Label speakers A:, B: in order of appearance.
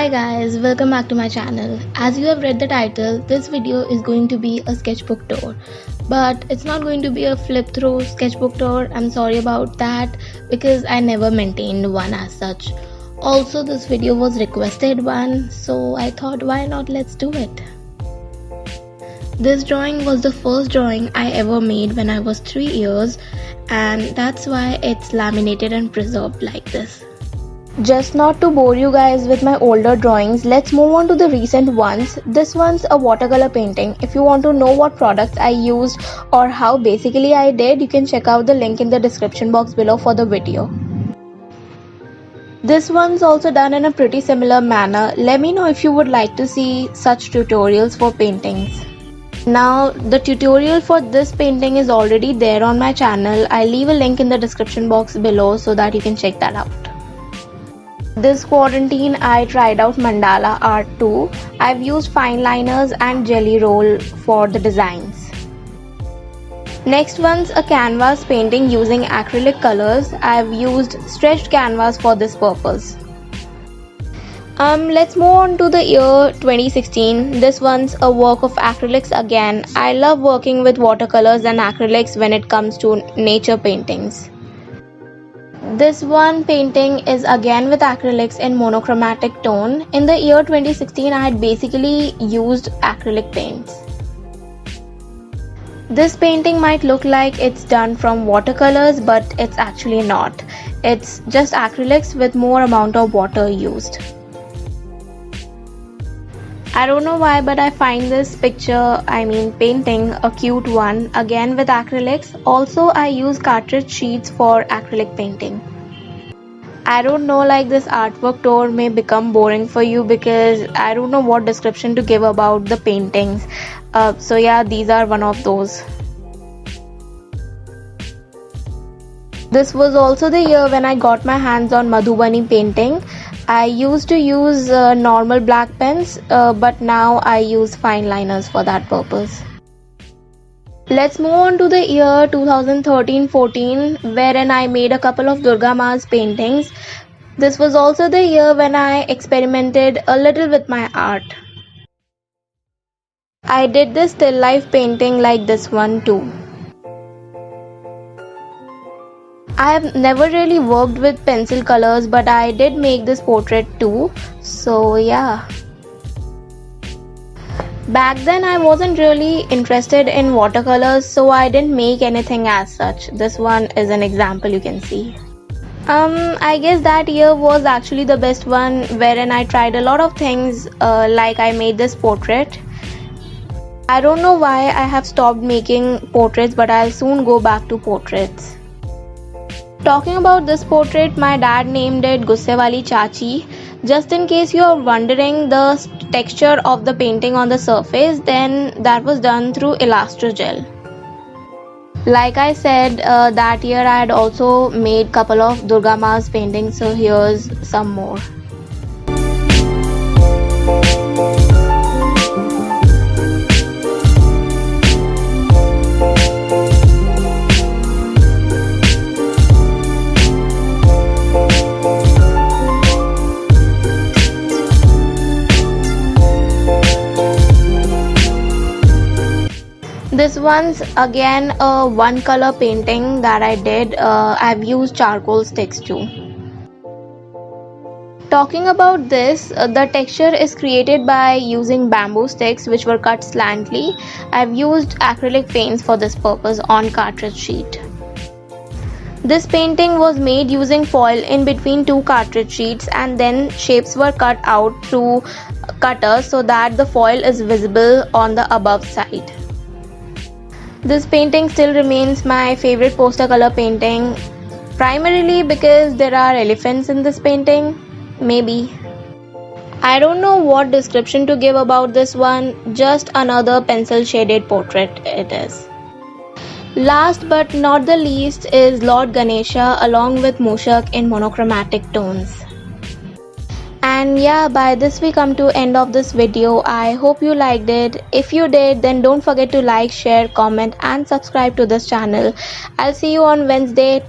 A: Hi guys, welcome back to my channel. As you have read the title, this video is going to be a sketchbook tour. But it's not going to be a flip through sketchbook tour. I'm sorry about that because I never maintained one as such. Also, this video was requested one, so I thought why not, let's do it. This drawing was the first drawing I ever made when I was 3 years, and that's why it's laminated and preserved like this. Just not to bore you guys with my older drawings, let's move on to the recent ones. This one's a watercolor painting. If you want to know what products I used or how basically I did, you can check out the link in the description box below for the video. This one's also done in a pretty similar manner. Let me know if you would like to see such tutorials for paintings. Now, the tutorial for this painting is already there on my channel. I'll leave a link in the description box below so that you can check that out. This quarantine I tried out mandala art too. I've used fine liners and jelly roll for the designs. Next one's a canvas painting using acrylic colors. I've used stretched canvas for this purpose. Let's move on to the year 2016. This one's a work of acrylics again. I love working with watercolors and acrylics when it comes to nature paintings. This one painting is again with acrylics in monochromatic tone. In the year 2016, I had basically used acrylic paints. This painting might look like it's done from watercolors, but it's actually not. It's just acrylics with more amount of water used. I don't know why, but I find this painting a cute one, again with acrylics. Also, I use cartridge sheets for acrylic painting. I don't know, like this artwork tour may become boring for you because I don't know what description to give about the paintings. So yeah, these are one of those. This was also the year when I got my hands on Madhubani painting. I used to use normal black pens, but now I use fine liners for that purpose. Let's move on to the year 2013-14, wherein I made a couple of Durga Ma's paintings. This was also the year when I experimented a little with my art. I did this still life painting like this one too. I have never really worked with pencil colors, but I did make this portrait too, so yeah. Back then I wasn't really interested in watercolors, so I didn't make anything as such. This one is an example you can see. I guess that year was actually the best one, wherein I tried a lot of things, like I made this portrait. I don't know why I have stopped making portraits, but I'll soon go back to portraits. Talking about this portrait, my dad named it Gusse Wali Chachi. Just in case you are wondering the texture of the painting on the surface, then that was done through Elastrogel. Like I said, that year I had also made couple of Durga Ma's paintings, so here's some more. This one's again a one color painting that I did. I've used charcoal sticks too. Talking about this, the texture is created by using bamboo sticks which were cut slantly. I've used acrylic paints for this purpose on cartridge sheet. This painting was made using foil in between two cartridge sheets, and then shapes were cut out through cutters so that the foil is visible on the above side. This painting still remains my favorite poster color painting, primarily because there are elephants in this painting, maybe. I don't know what description to give about this one, just another pencil shaded portrait it is. Last but not the least is Lord Ganesha along with Mushak in monochromatic tones. And yeah, by this we come to end of this video. I hope you liked it. If you did, then don't forget to like, share, comment and subscribe to this channel. I'll see you on Wednesday.